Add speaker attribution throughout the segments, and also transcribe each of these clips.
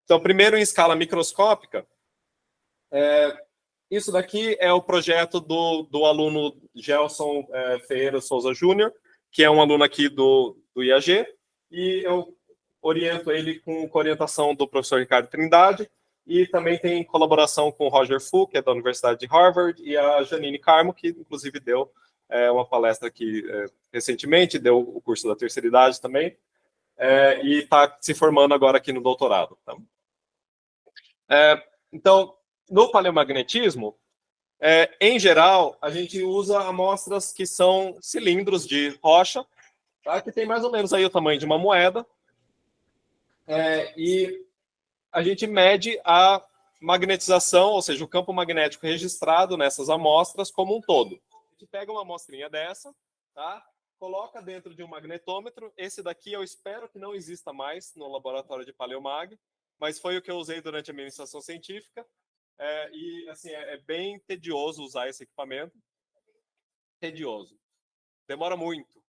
Speaker 1: Então, primeiro em escala microscópica, isso daqui é o projeto do aluno Gelson Ferreira Souza Júnior, que é um aluno aqui do IAG, e eu oriento ele com orientação do professor Ricardo Trindade, e também tem colaboração com o Roger Fu, que é da Universidade de Harvard, e a Janine Carmo, que inclusive deu uma palestra aqui recentemente, deu o curso da terceira idade também, e está se formando agora aqui no doutorado. Tá? Então, no paleomagnetismo, em geral, a gente usa amostras que são cilindros de rocha, tá? Que tem mais ou menos aí o tamanho de uma moeda, e a gente mede a magnetização, ou seja, o campo magnético registrado nessas amostras como um todo. A gente pega uma amostrinha dessa, tá? Coloca dentro de um magnetômetro. Esse daqui eu espero que não exista mais no laboratório de Paleomag, mas foi o que eu usei durante a minha iniciação científica. E assim, é bem tedioso usar esse equipamento. Tedioso. Demora muito.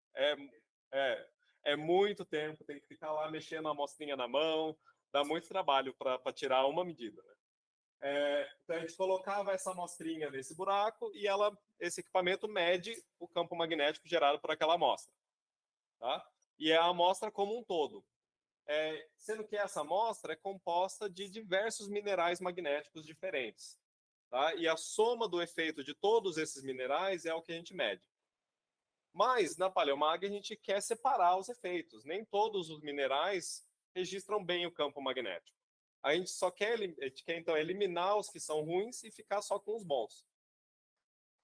Speaker 1: É muito tempo, tem que ficar lá mexendo a amostrinha na mão, dá muito trabalho para tirar uma medida. Né? Então a gente colocava essa amostrinha nesse buraco e esse equipamento mede o campo magnético gerado por aquela amostra. Tá? E é a amostra como um todo. Sendo que essa amostra é composta de diversos minerais magnéticos diferentes. Tá? E a soma do efeito de todos esses minerais é o que a gente mede. Mas na Paleomag a gente quer separar os efeitos. Nem todos os minerais registram bem o campo magnético. A gente quer então eliminar os que são ruins e ficar só com os bons.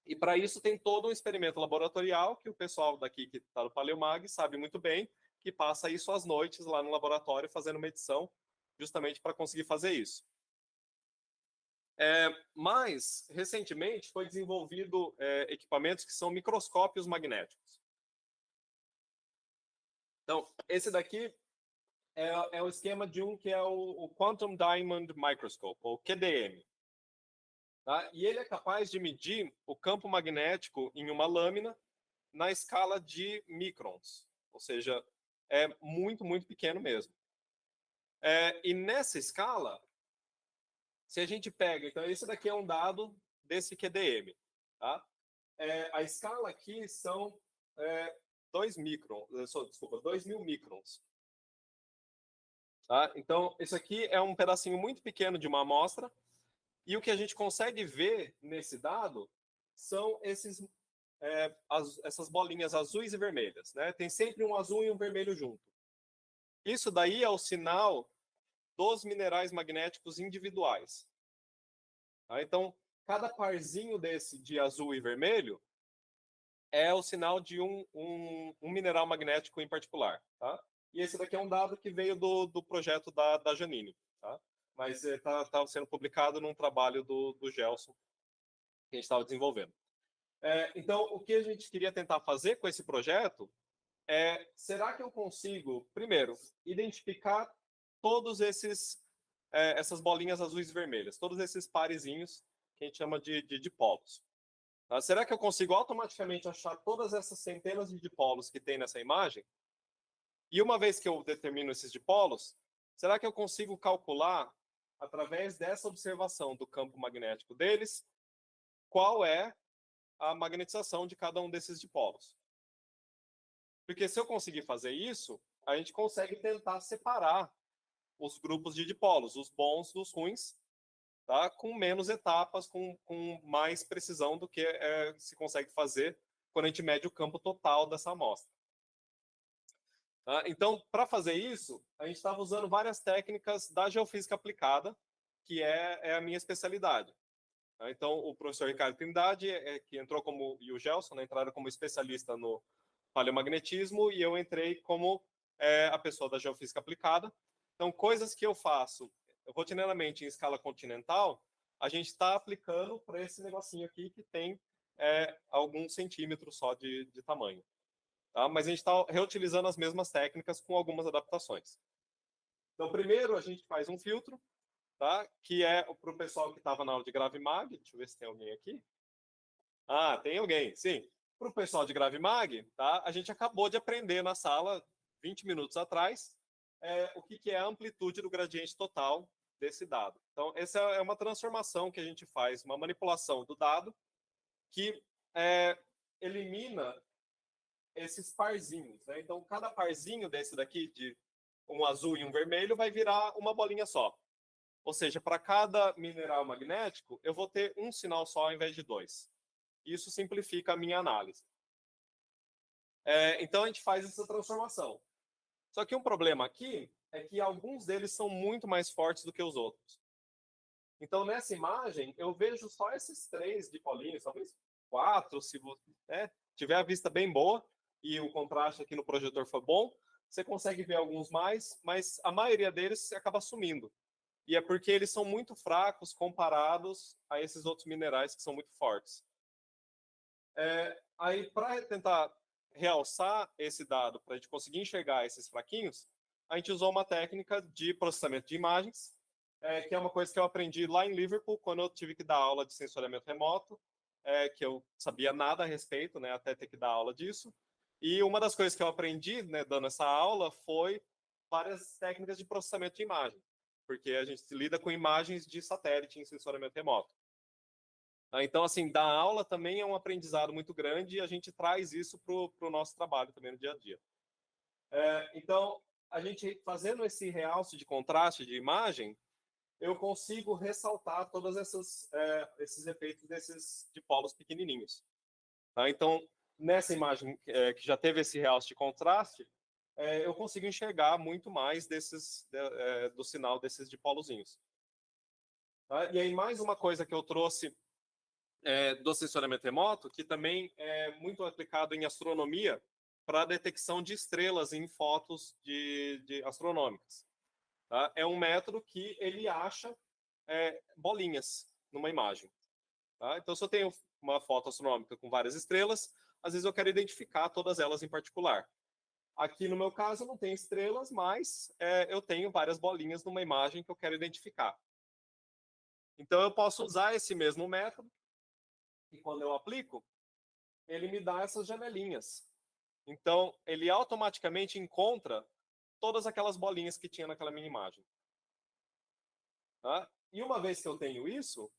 Speaker 1: E para isso tem todo um experimento laboratorial que o pessoal daqui que está no Paleomag sabe muito bem, que passa isso às noites lá no laboratório fazendo medição, justamente para conseguir fazer isso. Mas, recentemente, foi desenvolvido equipamentos que são microscópios magnéticos. Então, esse daqui é o esquema de um que é o Quantum Diamond Microscope, ou QDM. Tá? E ele é capaz de medir o campo magnético em uma lâmina na escala de microns, ou seja, é muito, muito pequeno mesmo. E nessa escala, se a gente pega, então esse daqui é um dado desse QDM, tá? A escala aqui são 2 microns, desculpa, 2.000 microns. Tá? Então, isso aqui é um pedacinho muito pequeno de uma amostra, e o que a gente consegue ver nesse dado são essas bolinhas azuis e vermelhas. Né? Tem sempre um azul e um vermelho junto. Isso daí é o sinal dos minerais magnéticos individuais. Tá? Então, cada parzinho desse de azul e vermelho é o sinal de um mineral magnético em particular. Tá? E esse daqui é um dado que veio do projeto da Janine. Tá? Mas está sendo publicado num trabalho do Gelson que a gente estava desenvolvendo. Então, o que a gente queria tentar fazer com esse projeto será que eu consigo, primeiro, identificar todos essas bolinhas azuis e vermelhas, todos esses parezinhos que a gente chama de dipolos. Tá? Será que eu consigo automaticamente achar todas essas centenas de dipolos que tem nessa imagem? E uma vez que eu determino esses dipolos, será que eu consigo calcular, através dessa observação do campo magnético deles, qual é a magnetização de cada um desses dipolos? Porque se eu conseguir fazer isso, a gente consegue tentar separar os grupos de dipolos, os bons dos ruins, tá? Com menos etapas, com mais precisão do que se consegue fazer quando a gente mede o campo total dessa amostra. Tá? Então, para fazer isso, a gente estava usando várias técnicas da geofísica aplicada, que é a minha especialidade. Tá? Então, o professor Ricardo Trindade, que entrou e o Gelson, né, entraram como especialista no paleomagnetismo, e eu entrei como a pessoa da geofísica aplicada. Então, coisas que eu faço rotineiramente em escala continental, a gente está aplicando para esse negocinho aqui que tem alguns centímetros só de tamanho. Tá? Mas a gente está reutilizando as mesmas técnicas com algumas adaptações. Então, primeiro a gente faz um filtro, tá? Que é para o pessoal que estava na aula de GraviMag. Deixa eu ver se tem alguém aqui. Ah, tem alguém, sim. Para o pessoal de GraviMag, tá? A gente acabou de aprender na sala, 20 minutos atrás, o que é a amplitude do gradiente total desse dado. Então, essa é uma transformação que a gente faz, uma manipulação do dado que elimina esses parzinhos, né? Então, cada parzinho desse daqui, de um azul e um vermelho, vai virar uma bolinha só. Ou seja, para cada mineral magnético, eu vou ter um sinal só ao invés de dois. Isso simplifica a minha análise. Então, a gente faz essa transformação. Só que um problema aqui é que alguns deles são muito mais fortes do que os outros. Então, nessa imagem, eu vejo só esses 3 dipolinhos, talvez 4, se você tiver a vista bem boa e o contraste aqui no projetor for bom, você consegue ver alguns mais, mas a maioria deles acaba sumindo. E é porque eles são muito fracos comparados a esses outros minerais que são muito fortes. Aí, para tentar realçar esse dado, para a gente conseguir enxergar esses fraquinhos, a gente usou uma técnica de processamento de imagens, que é uma coisa que eu aprendi lá em Liverpool, quando eu tive que dar aula de sensoriamento remoto, que eu sabia nada a respeito, né, até ter que dar aula disso. E uma das coisas que eu aprendi, né, dando essa aula, foi várias técnicas de processamento de imagem, porque a gente lida com imagens de satélite em sensoriamento remoto. Então, assim, dar aula também é um aprendizado muito grande e a gente traz isso para o nosso trabalho também no dia a dia. Então, a gente fazendo esse realce de contraste de imagem, eu consigo ressaltar todos esses efeitos desses dipolos pequenininhos. Então, nessa imagem que já teve esse realce de contraste, eu consigo enxergar muito mais do sinal desses dipolozinhos. E aí, mais uma coisa que eu trouxe do sensoriamento remoto, que também é muito aplicado em astronomia para a detecção de estrelas em fotos de astronômicas. Tá? É um método que ele acha bolinhas numa imagem. Tá? Então, se eu tenho uma foto astronômica com várias estrelas, às vezes eu quero identificar todas elas em particular. Aqui no meu caso não tem estrelas, mas eu tenho várias bolinhas numa imagem que eu quero identificar. Então, eu posso usar esse mesmo método e quando eu aplico, ele me dá essas janelinhas. Então, ele automaticamente encontra todas aquelas bolinhas que tinha naquela minha imagem. Tá? E uma vez que eu tenho isso,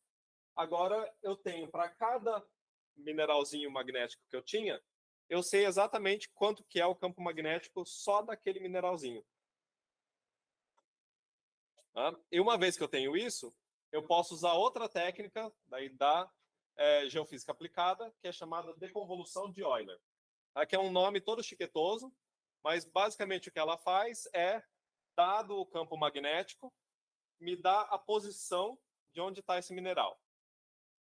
Speaker 1: agora eu tenho para cada mineralzinho magnético que eu tinha, eu sei exatamente quanto que é o campo magnético só daquele mineralzinho. Tá? E uma vez que eu tenho isso, eu posso usar outra técnica daí da geofísica aplicada, que é chamada deconvolução de Euler. Aqui é um nome todo chiquetoso, mas basicamente o que ela faz é, dado o campo magnético, me dá a posição de onde está esse mineral.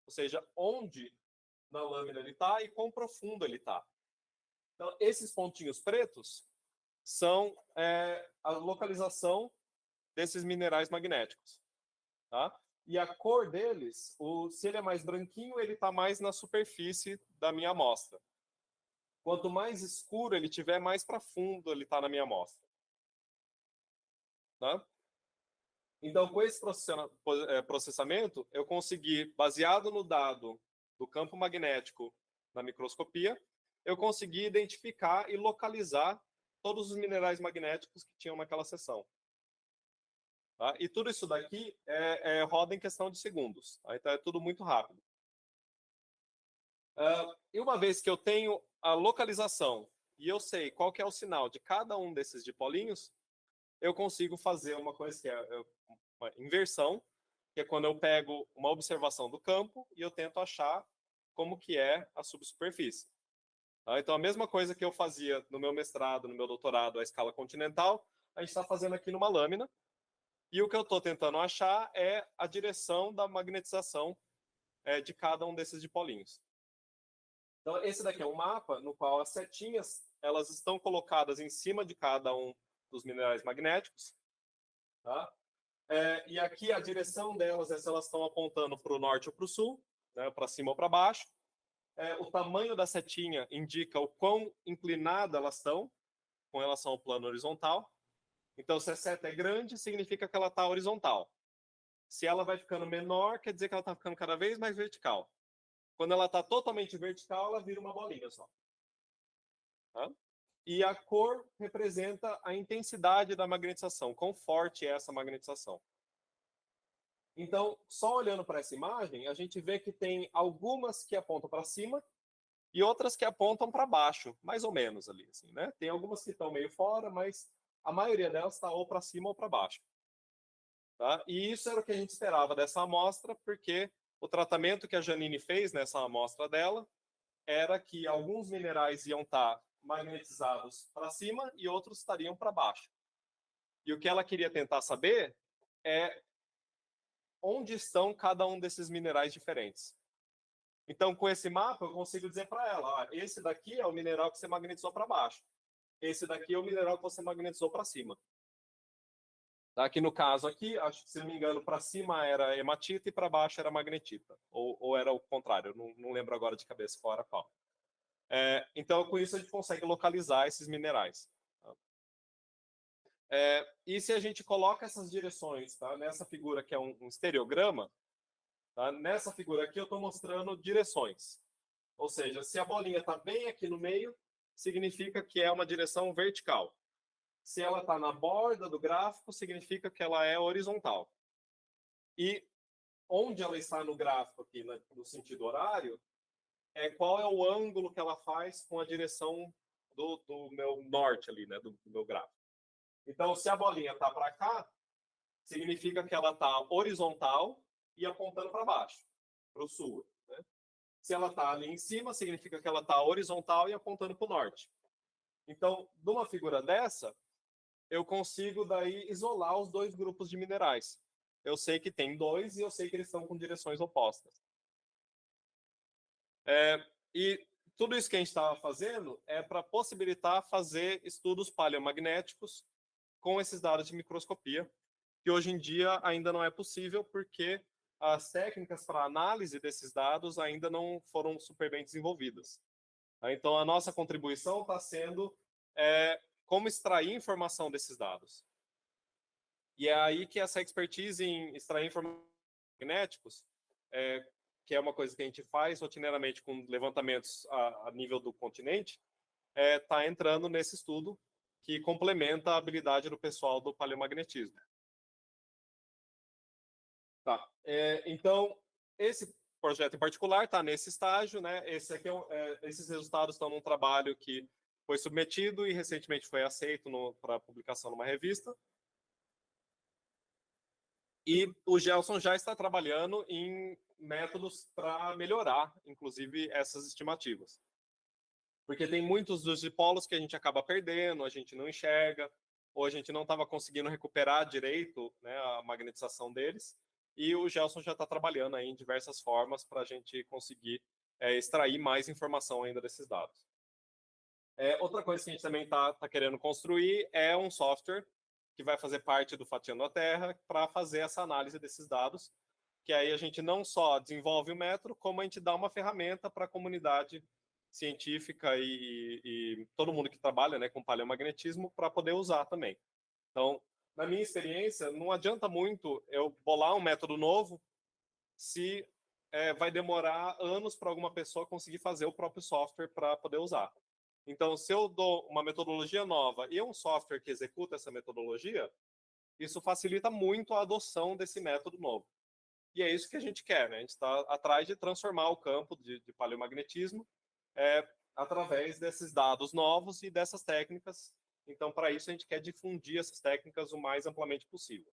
Speaker 1: Ou seja, onde na lâmina ele está e quão profundo ele está. Então, esses pontinhos pretos são a localização desses minerais magnéticos. Tá? E a cor deles, se ele é mais branquinho, ele está mais na superfície da minha amostra. Quanto mais escuro ele tiver, mais para fundo ele está na minha amostra. Tá? Então, com esse processamento, eu consegui, baseado no dado do campo magnético na microscopia, eu consegui identificar e localizar todos os minerais magnéticos que tinham naquela seção. Tá? E tudo isso daqui roda em questão de segundos. Tá? Então, é tudo muito rápido. E uma vez que eu tenho a localização e eu sei qual que é o sinal de cada um desses dipolinhos, eu consigo fazer uma coisa que é uma inversão, que é quando eu pego uma observação do campo e eu tento achar como que é a subsuperfície. Tá? Então, a mesma coisa que eu fazia no meu mestrado, no meu doutorado, à escala continental, a gente está fazendo aqui numa lâmina, e o que eu estou tentando achar é a direção da magnetização de cada um desses dipolinhos. Então, esse daqui é um mapa no qual as setinhas elas estão colocadas em cima de cada um dos minerais magnéticos. Tá? E aqui a direção delas é se elas estão apontando para o norte ou para o sul, né, para cima ou para baixo. O tamanho da setinha indica o quão inclinada elas estão com relação ao plano horizontal. Então, se a seta é grande, significa que ela está horizontal. Se ela vai ficando menor, quer dizer que ela está ficando cada vez mais vertical. Quando ela está totalmente vertical, ela vira uma bolinha só. Tá? E a cor representa a intensidade da magnetização, quão forte é essa magnetização. Então, só olhando para essa imagem, a gente vê que tem algumas que apontam para cima e outras que apontam para baixo, mais ou menos ali, assim, né? Tem algumas que estão meio fora, mas a maioria delas está ou para cima ou para baixo. Tá? E isso era o que a gente esperava dessa amostra, porque o tratamento que a Janine fez nessa amostra dela era que alguns minerais iam estar magnetizados para cima e outros estariam para baixo. E o que ela queria tentar saber é onde estão cada um desses minerais diferentes. Então, com esse mapa, eu consigo dizer para ela: ó, esse daqui é o mineral que você magnetizou para baixo. Esse daqui é o mineral que você magnetizou para cima. Aqui no caso aqui, acho que, se não me engano, para cima era hematita e para baixo era magnetita. Ou era o contrário, eu não lembro agora de cabeça qual era qual. Então, com isso, a gente consegue localizar esses minerais. Tá? E se a gente coloca essas direções, tá, nessa figura que é um estereograma, tá, nessa figura aqui eu estou mostrando direções. Ou seja, se a bolinha está bem aqui no meio, significa que é uma direção vertical. Se ela está na borda do gráfico, significa que ela é horizontal. E onde ela está no gráfico aqui, no sentido horário, qual é o ângulo que ela faz com a direção do meu norte ali, né, do meu gráfico. Então, se a bolinha está para cá, significa que ela está horizontal e apontando para baixo, para o sul. Né? Se ela está ali em cima, significa que ela está horizontal e apontando para o norte. Então, numa figura dessa, eu consigo daí isolar os dois grupos de minerais. Eu sei que tem dois e eu sei que eles estão com direções opostas. E tudo isso que a gente estava fazendo é para possibilitar fazer estudos paleomagnéticos com esses dados de microscopia, que hoje em dia ainda não é possível porque as técnicas para análise desses dados ainda não foram super bem desenvolvidas. Então, a nossa contribuição está sendo como extrair informação desses dados. E é aí que essa expertise em extrair informações magnéticos, que é uma coisa que a gente faz rotineiramente com levantamentos a nível do continente, está entrando nesse estudo que complementa a habilidade do pessoal do paleomagnetismo. Tá. Então, esse projeto em particular está nesse estágio, né? Esses resultados estão num trabalho que foi submetido e recentemente foi aceito para publicação numa revista. E o Gelson já está trabalhando em métodos para melhorar, inclusive, essas estimativas. Porque tem muitos dos dipolos que a gente acaba perdendo, a gente não enxerga, ou a gente não estava conseguindo recuperar direito, né, a magnetização deles. E o Gelson já está trabalhando aí em diversas formas para a gente conseguir extrair mais informação ainda desses dados. Outra coisa que a gente também está querendo construir é um software que vai fazer parte do Fatiando a Terra para fazer essa análise desses dados, que aí a gente não só desenvolve o método, como a gente dá uma ferramenta para a comunidade científica e todo mundo que trabalha, né, com paleomagnetismo para poder usar também. Então, na minha experiência, não adianta muito eu bolar um método novo se vai demorar anos para alguma pessoa conseguir fazer o próprio software para poder usar. Então, se eu dou uma metodologia nova e um software que executa essa metodologia, isso facilita muito a adoção desse método novo. E é isso que a gente quer, né? A gente está atrás de transformar o campo de paleomagnetismo através desses dados novos e dessas técnicas. Então, para isso, a gente quer difundir essas técnicas o mais amplamente possível.